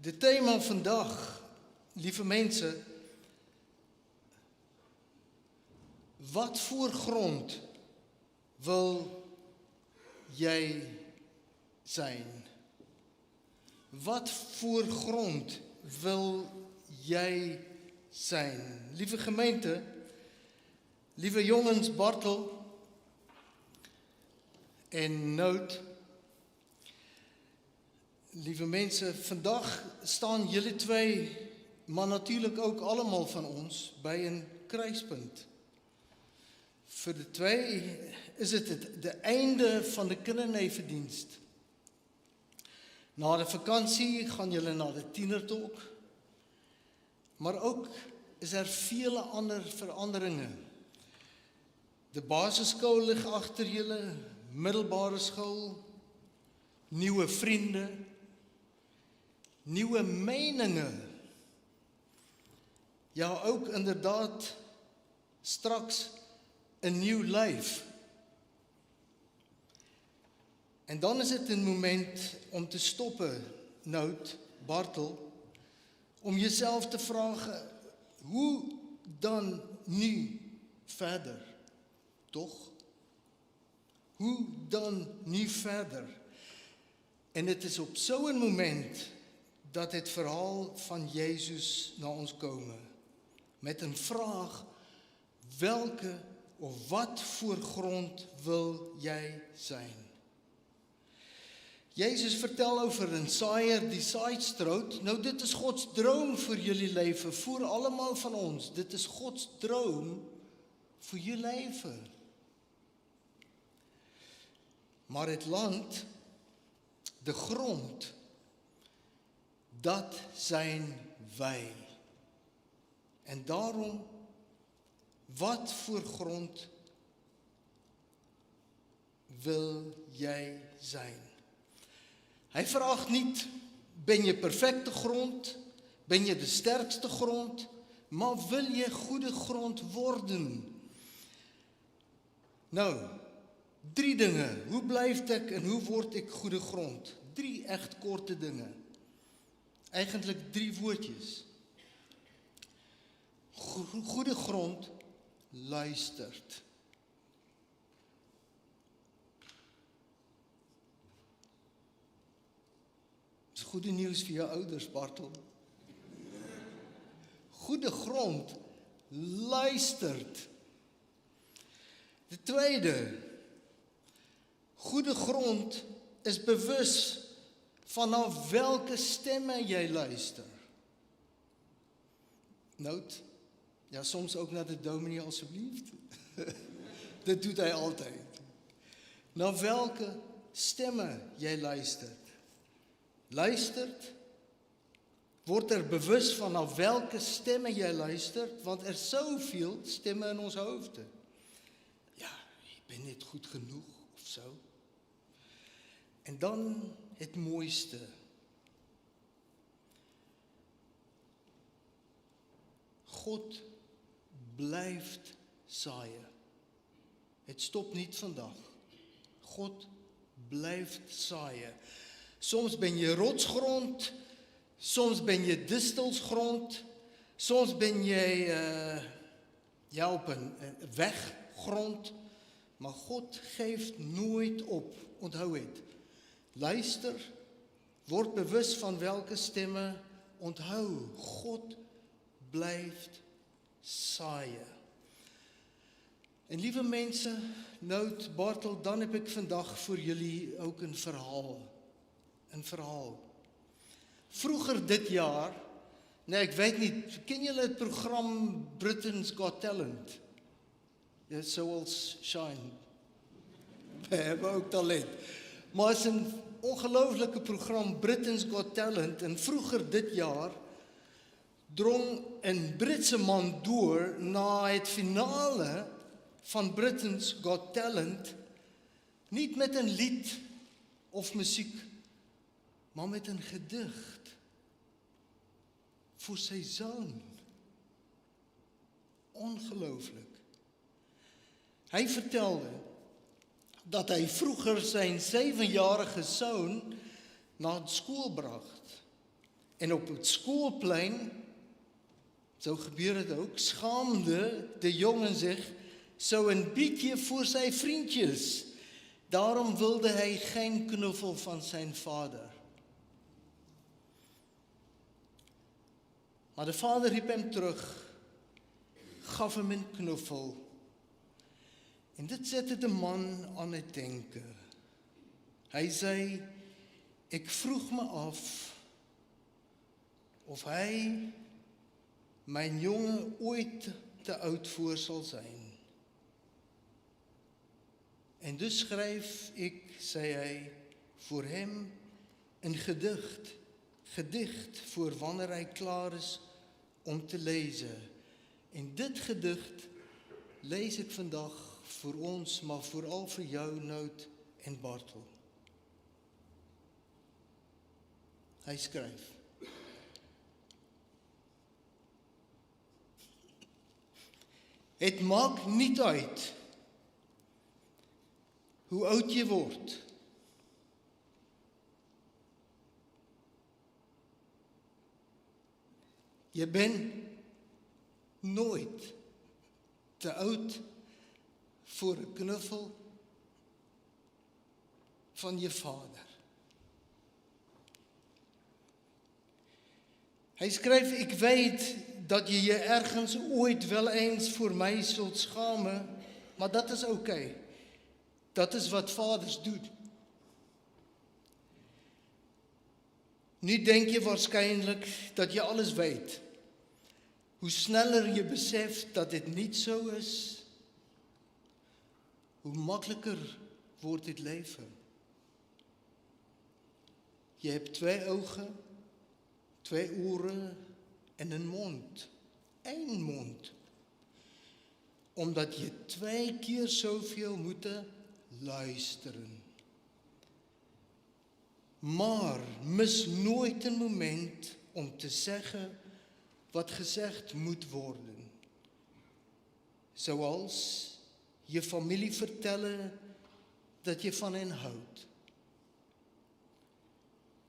De thema vandag, lieve mensen, wat voor grond wil jij zijn? Wat voor grond wil jij zijn? Lieve gemeente, lieve jongens Bartel en Nout, lieve mensen, vandaag staan jullie twee, maar natuurlijk ook allemaal van ons, bij een kruispunt. Voor de twee is het de einde van de kindernevendienst. Na de vakantie gaan jullie naar de tienertalk, maar ook is er vele andere veranderingen. De basisschool ligt achter jullie, middelbare school, nieuwe vrienden, nieuwe meningen. Ja, ook inderdaad straks een nieuw lijf. En dan is het een moment om te stoppen, Nout, Bartel, om jezelf te vragen, hoe dan nu verder? Toch? Hoe dan nu verder? En het is op zo'n moment dat het verhaal van Jezus naar ons komen. Met een vraag, welke of wat voor grond wil jij zijn? Jezus vertel over een saaier die zaaidstroot. Nou, dit is Gods droom voor jullie leven, voor allemaal van ons. Dit is Gods droom voor je leven. Maar het land, de grond, dat zijn wij. En daarom, wat voor grond wil jij zijn? Hij vraagt niet, ben je perfecte grond? Ben je de sterkste grond? Maar wil je goede grond worden? Nou, 3 dingen. Hoe blijf ik en hoe word ik goede grond? 3 echt korte dingen. Eigenlijk 3 woordjes. Goede grond luistert. Dat is goede nieuws voor je ouders, Bartel. Goede grond luistert. De tweede, goede grond is bewust vanaf welke stemmen jij luistert. Noot, ja, soms ook naar de dominee alsjeblieft. Dat doet hij altijd. Naar welke stemmen jij luistert. Luistert, word er bewust vanaf welke stemmen jij luistert, want er zijn zoveel stemmen in ons hoofden. Ja, ik ben niet goed genoeg of zo. En dan het mooiste. God blijft zaaien. Het stopt niet vandaag. God blijft zaaien. Soms ben je rotsgrond, soms ben je distelsgrond, soms ben je op een weggrond. Maar God geeft nooit op. Onthoud het. Luister, word bewust van welke stemmen. Onthoud, God blijft zaaien. En lieve mensen, Nout, Bartel, dan heb ik vandaag voor jullie ook een verhaal. Een verhaal. Vroeger dit jaar, nee, ik weet niet, ken jullie het programma Britain's Got Talent? Ja, zoals Shine. We hebben ook talent. Maar het is een ongelooflijke programma, Britain's Got Talent. En vroeger dit jaar drong een Britse man door naar het finale van Britain's Got Talent. Niet met een lied of muziek, maar met een gedicht voor zijn zoon. Ongelooflijk. Hij vertelde dat hij vroeger zijn 7-jarige zoon naar school bracht. En op het skoolplein, so gebeur dit ook, skaamde die jongen zich so 'n bietjie voor sy vriendjes. Daarom wilde hy geen knuffel van zijn vader. Maar de vader riep hem terug, gaf hem een knuffel. En dit zette de man aan het denken. Hij zei, ik vroeg me af of hij, mijn jongen, ooit te oud voor zal zijn. En dus schrijf ik, zei hij, voor hem een gedicht voor wanneer hij klaar is om te lezen. En dit gedicht lees ik vandaag voor ons, maar vooral voor jou, Nout en Bartel. Hij schrijft. Het maakt niet uit hoe oud je wordt. Je bent nooit te oud voor een knuffel van je vader. Hij schrijft, ik weet dat je je ergens ooit wel eens voor mij zult schamen, maar dat is oké. Dat is wat vaders doen. Nu denk je waarschijnlijk dat je alles weet. Hoe sneller je beseft dat dit niet zo is, hoe makkelijker wordt het leven. Je hebt 2 ogen, 2 oren en een mond. 1 mond. Omdat je 2 keer zoveel moet luisteren. Maar mis nooit een moment om te zeggen wat gezegd moet worden. Zoals je familie vertellen dat je van hen houdt.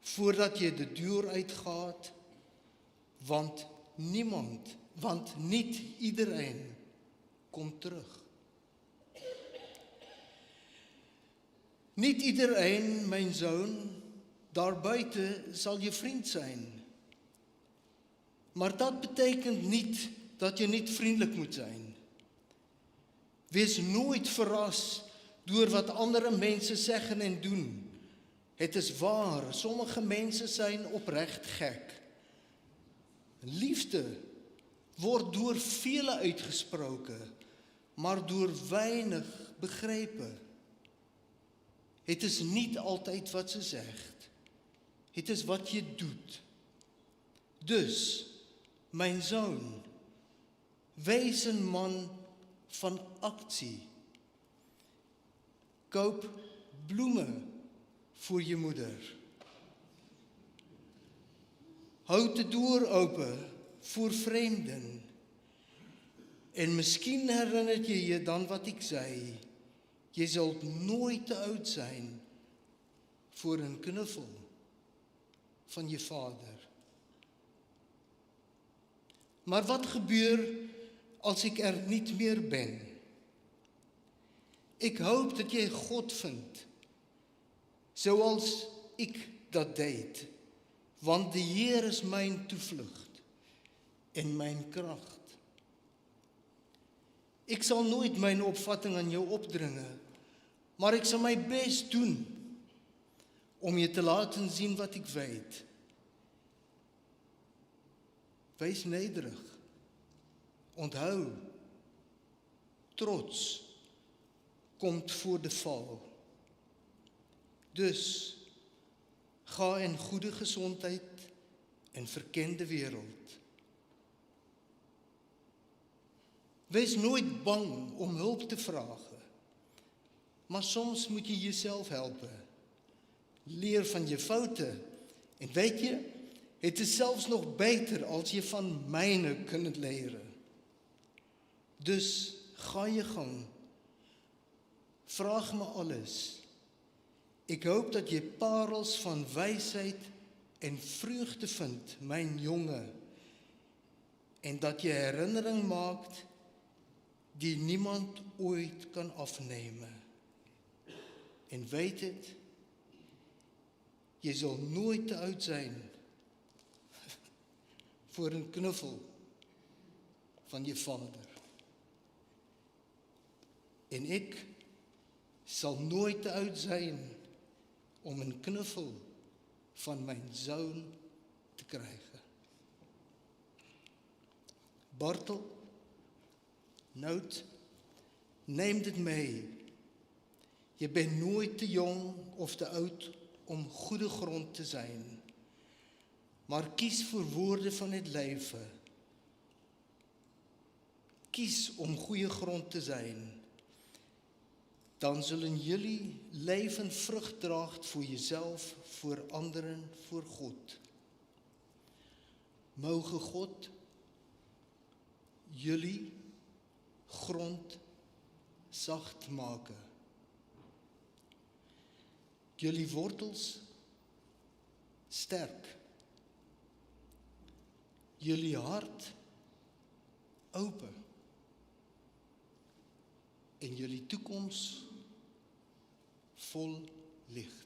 Voordat je de deur uitgaat, want niet iedereen komt terug. Niet iedereen, mijn zoon, daarbuiten zal je vriend zijn. Maar dat betekent niet dat je niet vriendelijk moet zijn. Wees nooit verrast door wat andere mensen zeggen en doen. Het is waar, sommige mensen zijn oprecht gek. Liefde wordt door velen uitgesproken, maar door weinig begrepen. Het is niet altijd wat ze zegt. Het is wat je doet. Dus, mijn zoon, wees een man van actie. Koop bloemen voor je moeder. Houd de deur open voor vreemden. En misschien herinnert je je dan wat ik zei. Je zult nooit te oud zijn voor een knuffel van je vader. Maar wat gebeurt als ik er niet meer ben? Ik hoop dat je God vindt, zoals ik dat deed. Want de Heer is mijn toevlucht en mijn kracht. Ik zal nooit mijn opvatting aan jou opdringen, maar ik zal mijn best doen om je te laten zien wat ik weet. Wees nederig. Onthou, trots komt voor de val. Dus ga in goede gezondheid en verken de wereld. Wees nooit bang om hulp te vragen. Maar soms moet je jezelf helpen. Leer van je fouten. En weet je, het is zelfs nog beter als je van mijne kunt leren. Dus ga je gang. Vraag me alles. Ik hoop dat je parels van wijsheid en vreugde vind, myn jonge, en dat jy herinnering maak die niemand ooit kan afneem. En weet dit, jy sal nooit te oud zijn voor een knuffel van je vader. En ek sal nooit te oud zijn om een knuffel van mijn zoon te krijgen. Bartel, Nout, neem dit mee. Je bent nooit te jong of te oud om goede grond te zijn. Maar kies voor woorden van het leven. Kies om goede grond te zijn. Dan zullen jullie leven vrucht draagt voor jezelf, voor anderen, voor God. Mogen God jullie grond zacht maken. Jullie wortels sterk. Jullie hart open. En jullie toekomst vol licht.